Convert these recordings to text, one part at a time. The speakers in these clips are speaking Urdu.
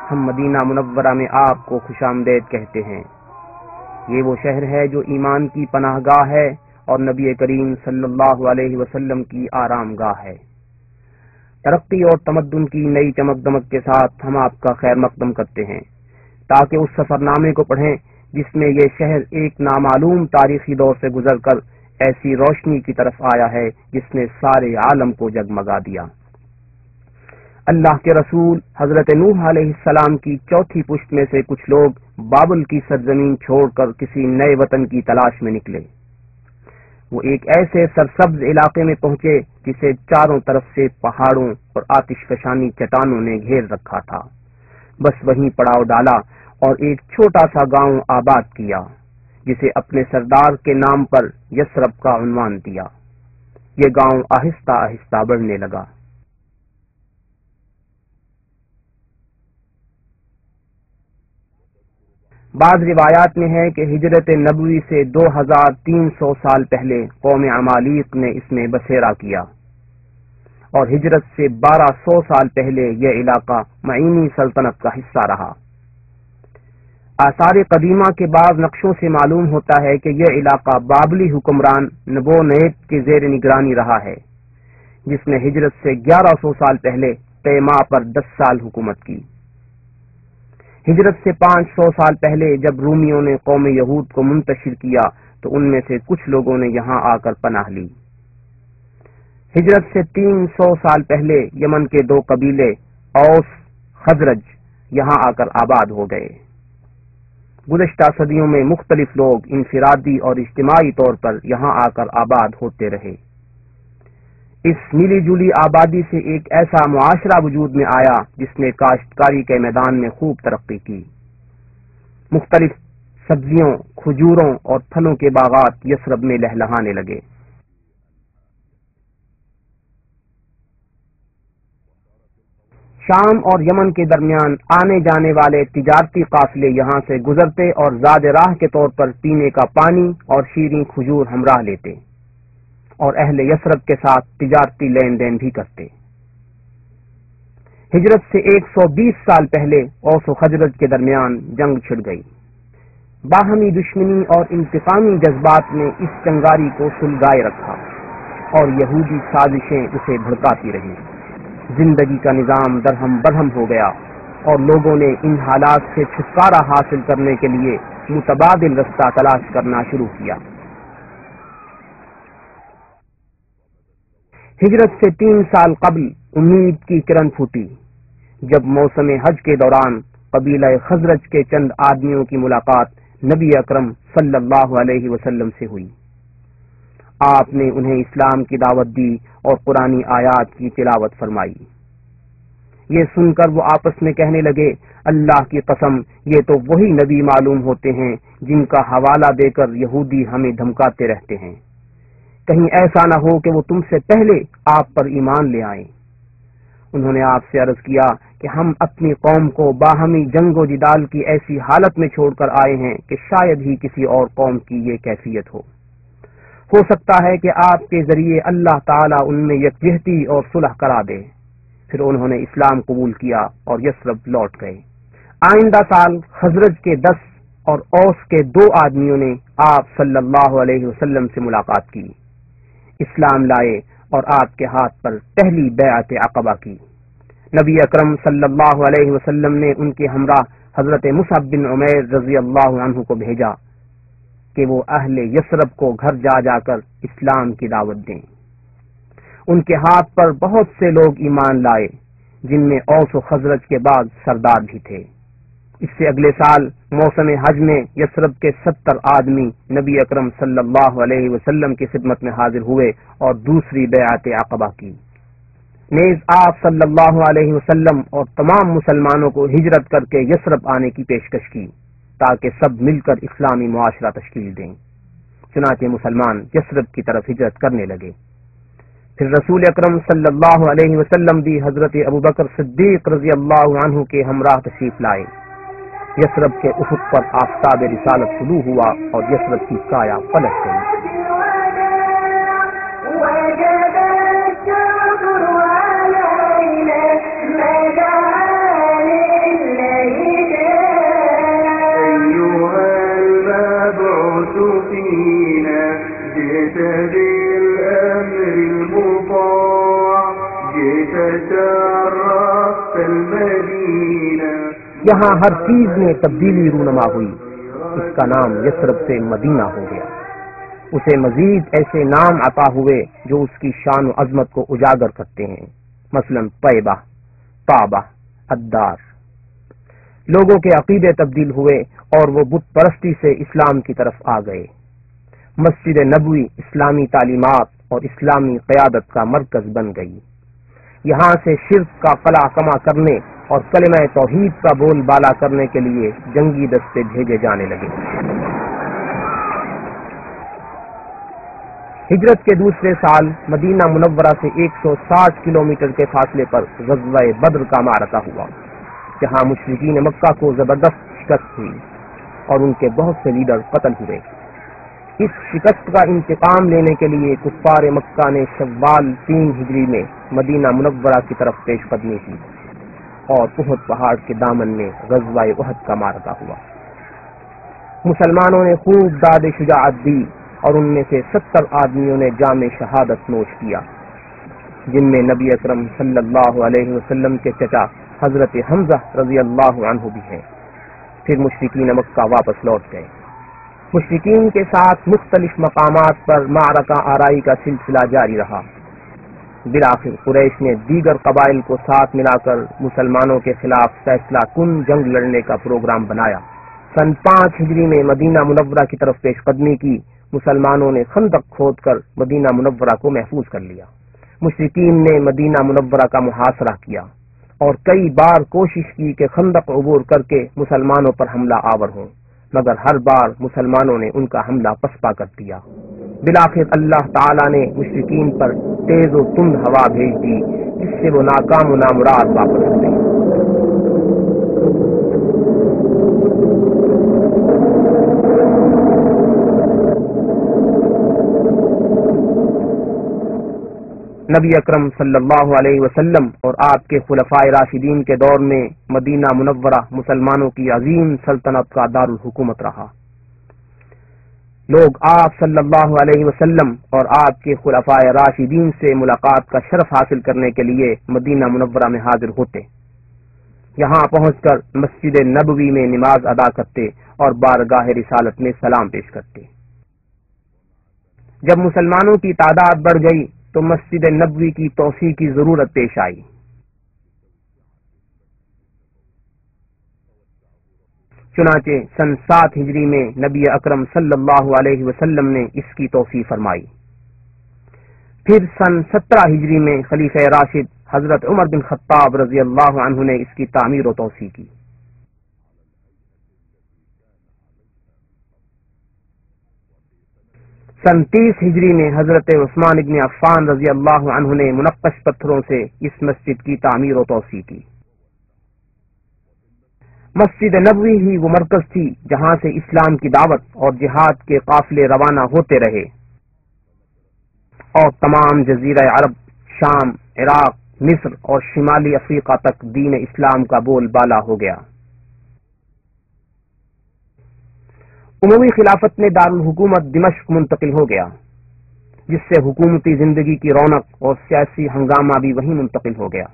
ہم مدینہ منورہ میں آپ کو خوش آمدید کہتے ہیں۔ یہ وہ شہر ہے جو ایمان کی پناہ گاہ ہے اور نبی کریم صلی اللہ علیہ وسلم کی آرام گاہ ہے۔ ترقی اور تمدن کی نئی چمک دمک کے ساتھ ہم آپ کا خیر مقدم کرتے ہیں تاکہ اس سفر نامے کو پڑھیں جس میں یہ شہر ایک نامعلوم تاریخی دور سے گزر کر ایسی روشنی کی طرف آیا ہے جس نے سارے عالم کو جگمگا دیا۔ اللہ کے رسول حضرت نوح علیہ السلام کی چوتھی پشت میں سے کچھ لوگ بابل کی سرزمین چھوڑ کر کسی نئے وطن کی تلاش میں نکلے۔ وہ ایک ایسے سرسبز علاقے میں پہنچے جسے چاروں طرف سے پہاڑوں اور آتش فشانی چٹانوں نے گھیر رکھا تھا۔ بس وہیں پڑاؤ ڈالا اور ایک چھوٹا سا گاؤں آباد کیا جسے اپنے سردار کے نام پر یثرب کا عنوان دیا۔ یہ گاؤں آہستہ آہستہ بڑھنے لگا۔ بعض روایات میں ہے کہ ہجرت نبوی سے 2300 سال پہلے قوم عمالیق نے اس میں بسیرا کیا اور ہجرت سے 1200 سال پہلے یہ علاقہ معینی سلطنت کا حصہ رہا۔ آثار قدیمہ کے بعض نقشوں سے معلوم ہوتا ہے کہ یہ علاقہ بابلی حکمران نبو نیت کے زیر نگرانی رہا ہے، جس نے ہجرت سے 1100 سال پہلے تیماء پر 10 سال حکومت کی۔ ہجرت سے 500 سال پہلے جب رومیوں نے قوم یہود کو منتشر کیا تو ان میں سے کچھ لوگوں نے یہاں آ کر پناہ لی۔ ہجرت سے 300 سال پہلے یمن کے 2 قبیلے اوس خزرج یہاں آ کر آباد ہو گئے۔ گزشتہ صدیوں میں مختلف لوگ انفرادی اور اجتماعی طور پر یہاں آ کر آباد ہوتے رہے۔ اس ملی جلی آبادی سے ایک ایسا معاشرہ وجود میں آیا جس نے کاشتکاری کے میدان میں خوب ترقی کی۔ مختلف سبزیوں، کھجوروں اور پھلوں کے باغات یثرب میں لہلہانے لگے۔ شام اور یمن کے درمیان آنے جانے والے تجارتی قافلے یہاں سے گزرتے اور زاد راہ کے طور پر پینے کا پانی اور شیریں کھجور ہمراہ لیتے اور اہل یثرب کے ساتھ تجارتی لین دین بھی کرتے۔ ہجرت سے 120 سال پہلے اوس و خزرج کے درمیان جنگ چھڑ گئی۔ باہمی دشمنی اور انتقامی جذبات نے اس چنگاری کو سلگائے رکھا اور یہودی سازشیں اسے بھڑکاتی رہیں۔ زندگی کا نظام درہم برہم ہو گیا اور لوگوں نے ان حالات سے چھٹکارا حاصل کرنے کے لیے متبادل رستہ تلاش کرنا شروع کیا۔ ہجرت سے 3 سال قبل امید کی کرن پھوٹی جب موسم حج کے دوران قبیلہ خزرج کے چند آدمیوں کی ملاقات نبی اکرم صلی اللہ علیہ وسلم سے ہوئی۔ آپ نے انہیں اسلام کی دعوت دی اور قرآنی آیات کی تلاوت فرمائی۔ یہ سن کر وہ آپس میں کہنے لگے، اللہ کی قسم، یہ تو وہی نبی معلوم ہوتے ہیں جن کا حوالہ دے کر یہودی ہمیں دھمکاتے رہتے ہیں۔ کہیں ایسا نہ ہو کہ وہ تم سے پہلے آپ پر ایمان لے آئیں۔ انہوں نے آپ سے عرض کیا کہ ہم اپنی قوم کو باہمی جنگ و جدال کی ایسی حالت میں چھوڑ کر آئے ہیں کہ شاید ہی کسی اور قوم کی یہ کیفیت ہو سکتا ہے کہ آپ کے ذریعے اللہ تعالیٰ ان میں یکجہتی اور صلح کرا دے۔ پھر انہوں نے اسلام قبول کیا اور یثرب لوٹ گئے۔ آئندہ سال خزرج کے 10 اور اوس کے 2 آدمیوں نے آپ صلی اللہ علیہ وسلم سے ملاقات کی، اسلام لائے اور آپ کے ہاتھ پر پہلی بیعت عقبہ کی۔ نبی اکرم صلی اللہ علیہ وسلم نے ان کے ہمراہ حضرت مصعب بن عمیر رضی اللہ عنہ کو بھیجا کہ وہ اہل یثرب کو گھر جا جا کر اسلام کی دعوت دیں۔ ان کے ہاتھ پر بہت سے لوگ ایمان لائے، جن میں اوس و خزرج کے بعد سردار بھی تھے۔ اس سے اگلے سال موسم حج میں یثرب کے 70 آدمی نبی اکرم صلی اللہ علیہ وسلم کی خدمت میں حاضر ہوئے اور دوسری بیعت عقبہ کی۔ نیز آپ صلی اللہ علیہ وسلم اور تمام مسلمانوں کو ہجرت کر کے یثرب آنے کی پیشکش کی تاکہ سب مل کر اسلامی معاشرہ تشکیل دیں۔ چنانچہ مسلمان یثرب کی طرف ہجرت کرنے لگے۔ پھر رسول اکرم صلی اللہ علیہ وسلم بھی حضرت ابوبکر صدیق رضی اللہ عنہ کے ہمراہ تشریف لائے۔ یثرب کے افق پر آفتاب رسالت طلوع ہوا اور یثرب کی سایہ پلٹ گئی۔ یہاں ہر چیز میں تبدیلی رونما ہوئی، اس کا نام یثرب سے مدینہ ہو گیا۔ اسے مزید ایسے نام عطا ہوئے جو اس کی شان و عظمت کو اجاگر کرتے ہیں، مثلا طیبہ، طابہ، الدار۔ لوگوں کے عقیدے تبدیل ہوئے اور وہ بت پرستی سے اسلام کی طرف آ گئے۔ مسجد نبوی اسلامی تعلیمات اور اسلامی قیادت کا مرکز بن گئی۔ یہاں سے شرک کا قلع کما کرنے اور کلمہ توحید کا بول بالا کرنے کے لیے جنگی دستے بھیجے جانے لگے۔ ہجرت کے دوسرے سال مدینہ منورہ سے 160 کلومیٹر کے فاصلے پر غزوہ بدر کا معرکہ ہوا، جہاں مشرکین مکہ کو زبردست شکست ہوئی اور ان کے بہت سے لیڈر قتل ہوئے۔ اس شکست کا انتقام لینے کے لیے کفار مکہ نے شوال 3 ہجری میں مدینہ منورہ کی طرف پیش قدمی کی اور احد پہاڑ کے دامن میں غزوہ احد کا معرکہ ہوا۔ مسلمانوں نے خوب داد شجاعت دی اور ان میں سے 70 آدمیوں نے جام شہادت نوش کیا، جن میں نبی اکرم صلی اللہ علیہ وسلم کے چچا حضرت حمزہ رضی اللہ عنہ بھی ہیں۔ پھر مشرکین مکہ واپس لوٹ گئے۔ مشرکین کے ساتھ مختلف مقامات پر معرکہ آرائی کا سلسلہ جاری رہا۔ بالآخر قریش نے دیگر قبائل کو ساتھ ملا کر مسلمانوں کے خلاف فیصلہ کن جنگ لڑنے کا پروگرام بنایا۔ سن 5 ہجری میں مدینہ منورہ کی طرف پیش قدمی کی۔ مسلمانوں نے خندق کھود کر مدینہ منورہ کو محفوظ کر لیا۔ مشرکین نے مدینہ منورہ کا محاصرہ کیا اور کئی بار کوشش کی کہ خندق عبور کر کے مسلمانوں پر حملہ آور ہوں، مگر ہر بار مسلمانوں نے ان کا حملہ پسپا کر دیا۔ بالآخر اللہ تعالی نے مشرکین پر تیز و تند ہوا بھیج دی، جس سے وہ ناکام و نامراد واپس ہوئے۔ نبی اکرم صلی اللہ علیہ وسلم اور آپ کے خلفائے راشدین کے دور میں مدینہ منورہ مسلمانوں کی عظیم سلطنت کا دارالحکومت رہا۔ لوگ آپ صلی اللہ علیہ وسلم اور آپ کے خلفائے راشدین سے ملاقات کا شرف حاصل کرنے کے لیے مدینہ منورہ میں حاضر ہوتے، یہاں پہنچ کر مسجد نبوی میں نماز ادا کرتے اور بارگاہ رسالت میں سلام پیش کرتے۔ جب مسلمانوں کی تعداد بڑھ گئی تو مسجد نبوی کی توسیع کی ضرورت پیش آئی۔ چنانچہ سن 7 ہجری میں نبی اکرم صلی اللہ علیہ وسلم نے اس کی توسیع فرمائی۔ پھر سن 17 ہجری میں خلیفہ راشد حضرت عمر بن خطاب رضی اللہ عنہ نے اس کی تعمیر و توسیع کی۔ سن 30 ہجری میں حضرت عثمان بن عفان رضی اللہ عنہ نے منقش پتھروں سے اس مسجد کی تعمیر و توسیع کی۔ مسجد نبوی ہی وہ مرکز تھی جہاں سے اسلام کی دعوت اور جہاد کے قافلے روانہ ہوتے رہے اور تمام جزیرہ عرب، شام، عراق، مصر اور شمالی افریقہ تک دین اسلام کا بول بالا ہو گیا۔ عمومی خلافت میں دارالحکومت دمشق منتقل ہو گیا، جس سے حکومتی زندگی کی رونق اور سیاسی ہنگامہ بھی وہیں منتقل ہو گیا۔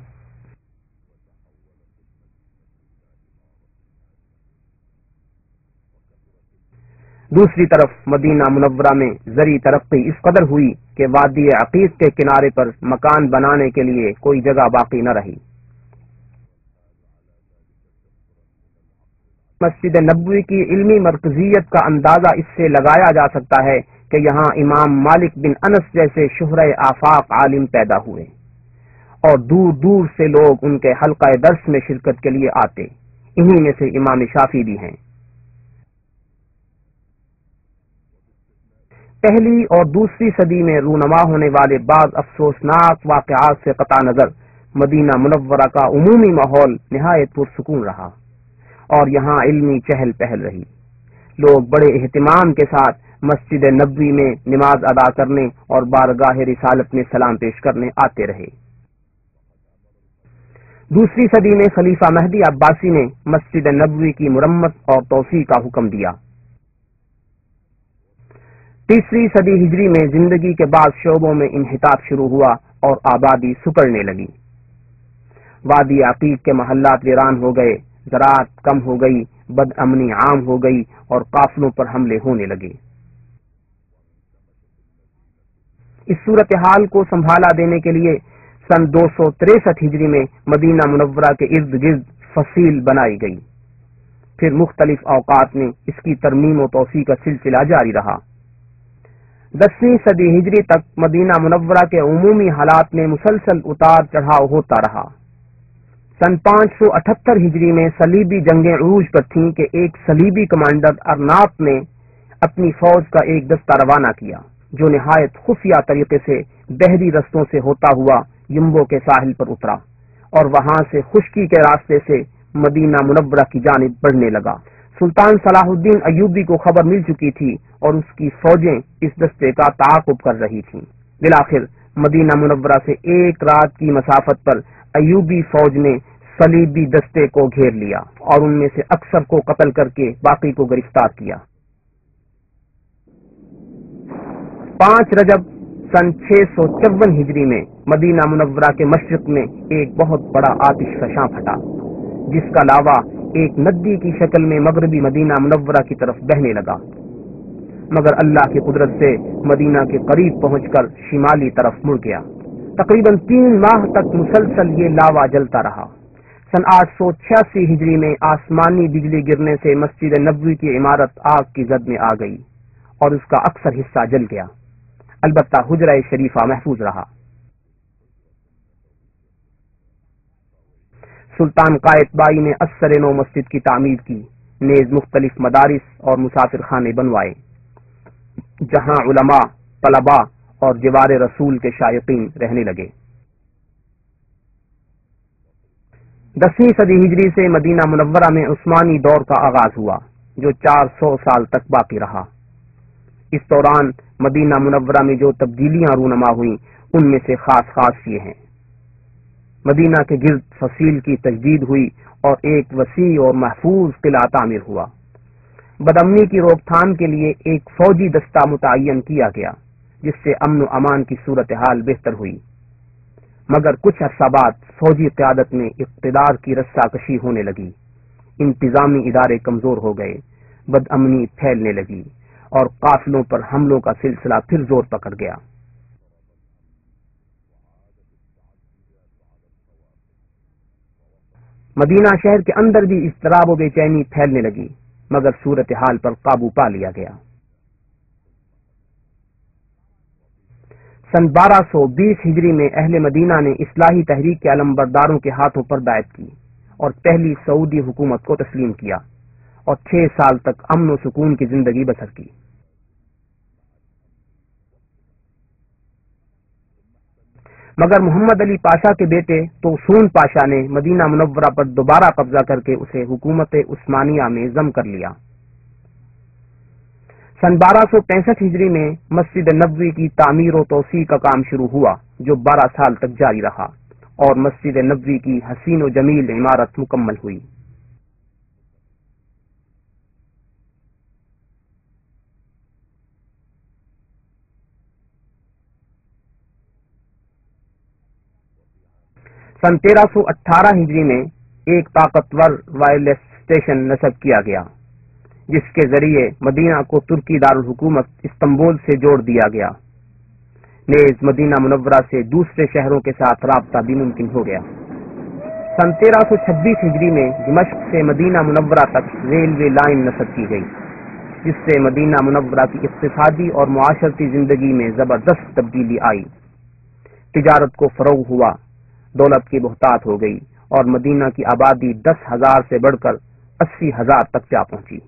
دوسری طرف مدینہ منورہ میں زرعی ترقی اس قدر ہوئی کہ وادی عقیق کے کنارے پر مکان بنانے کے لیے کوئی جگہ باقی نہ رہی۔ مسجد نبوی کی علمی مرکزیت کا اندازہ اس سے لگایا جا سکتا ہے کہ یہاں امام مالک بن انس جیسے شہرہ آفاق عالم پیدا ہوئے اور دور دور سے لوگ ان کے حلقہ درس میں شرکت کے لیے آتے، انہی میں سے امام شافعی بھی ہیں۔ پہلی اور دوسری صدی میں رونما ہونے والے بعض افسوسناک واقعات سے قطع نظر مدینہ منورہ کا عمومی ماحول نہایت پرسکون رہا اور یہاں علمی چہل پہل رہی۔ لوگ بڑے اہتمام کے ساتھ مسجد نبوی میں نماز ادا کرنے اور بارگاہ رسالت میں سلام پیش کرنے آتے رہے۔ دوسری صدی میں خلیفہ مہدی عباسی نے مسجد نبوی کی مرمت اور توسیع کا حکم دیا۔ تیسری صدی ہجری میں زندگی کے بعض شعبوں میں انحطاط شروع ہوا اور آبادی سکڑنے لگی۔ وادی عقیق کے محلات ویران ہو گئے زراعت کم ہو گئی، بد امنی عام ہو گئی اور قافلوں پر حملے ہونے لگے۔ اس صورتحال کو سنبھالا دینے کے لیے سن 263 ہجری میں مدینہ منورہ کے ارد گرد فصیل بنائی گئی۔ پھر مختلف اوقات میں اس کی ترمیم و توسیع کا سلسلہ جاری رہا۔ 10ویں صدی ہجری تک مدینہ منورہ کے عمومی حالات میں مسلسل اتار چڑھاؤ ہوتا رہا۔ سن 578 ہجری میں صلیبی جنگیں عروج پر تھیں کہ ایک صلیبی کمانڈر ارناط نے اپنی فوج کا ایک دستہ روانہ کیا جو نہایت خفیہ طریقے سے بحری رستوں سے ہوتا ہوا یمبو کے ساحل پر اترا اور وہاں سے خشکی کے راستے سے مدینہ منورہ کی جانب بڑھنے لگا۔ سلطان صلاح الدین ایوبی کو خبر مل چکی تھی اور اس کی فوجیں اس دستے کا تعاقب کر رہی تھیں۔ بالآخر مدینہ منورہ سے ایک رات کی مسافت پر ایوبی فوج نے صلیبی دستے کو گھیر لیا اور ان میں سے اکثر کو قتل کر کے باقی کو گرفتار کیا۔ 5 رجب سن 654 ہجری میں مدینہ منورہ کے مشرق میں ایک بہت بڑا آتش فشاں پھٹا جس کا لاوا ایک ندی کی شکل میں مغربی مدینہ منورہ کی طرف بہنے لگا، مگر اللہ کی قدرت سے مدینہ کے قریب پہنچ کر شمالی طرف مڑ گیا۔ تقریباً 3 ماہ تک مسلسل یہ لاوا جلتا رہا۔ سن 886 ہجری میں آسمانی بجلی گرنے سے مسجد نبوی کی عمارت آگ کی زد میں آ گئی اور اس کا اکثر حصہ جل گیا، البتہ حجرہ شریفہ محفوظ رہا۔ سلطان قائتبائی نے اثر نو مسجد کی تعمیر کی، نیز مختلف مدارس اور مسافر خانے بنوائے جہاں علماء، طلباء اور جوار رسول کے شائقین رہنے لگے۔ 10ویں صدی ہجری سے مدینہ منورہ میں عثمانی دور کا آغاز ہوا جو 400 سال تک باقی رہا۔ اس دوران مدینہ منورہ میں جو تبدیلیاں رونما ہوئیں ان میں سے خاص یہ ہیں۔ مدینہ کے گرد فصیل کی تجدید ہوئی اور ایک وسیع اور محفوظ قلعہ تعمیر ہوا۔ بدامنی کی روک تھام کے لیے ایک فوجی دستہ متعین کیا گیا جس سے امن و امان کی صورتحال بہتر ہوئی، مگر کچھ عرصہ بعد فوجی قیادت میں اقتدار کی رسا کشی ہونے لگی، انتظامی ادارے کمزور ہو گئے، بد امنی پھیلنے لگی اور قافلوں پر حملوں کا سلسلہ پھر زور پکڑ گیا۔ مدینہ شہر کے اندر بھی اضطراب و بے چینی پھیلنے لگی، مگر صورتحال پر قابو پا لیا گیا۔ سن 1220 ہجری میں اہل مدینہ نے اصلاحی تحریک کے علمبرداروں کے ہاتھوں پر بیعت کی اور پہلی سعودی حکومت کو تسلیم کیا اور 6 سال تک امن و سکون کی زندگی بسر کی۔ مگر محمد علی پاشا کے بیٹے توسون پاشا نے مدینہ منورہ پر دوبارہ قبضہ کر کے اسے حکومت عثمانیہ میں ضم کر لیا۔ سن 1265 ہجری میں مسجد نبوی کی تعمیر و توسیع کا کام شروع ہوا جو 12 سال تک جاری رہا اور مسجد نبوی کی حسین و جمیل عمارت مکمل ہوئی۔ سن 1318 ہجری میں ایک طاقتور وائرلیس اسٹیشن نصب کیا گیا جس کے ذریعے مدینہ کو ترکی دارالحکومت استنبول سے جوڑ دیا گیا، نیز مدینہ منورہ سے دوسرے شہروں کے ساتھ رابطہ بھی ممکن ہو گیا۔ سن 1326 ہجری میں دمشق سے مدینہ منورہ تک ریلوے لائن نصب کی گئی جس سے مدینہ منورہ کی اقتصادی اور معاشرتی زندگی میں زبردست تبدیلی آئی، تجارت کو فروغ ہوا، دولت کی بہتات ہو گئی اور مدینہ کی آبادی 10,000 سے بڑھ کر 80,000 تک جا پہنچی۔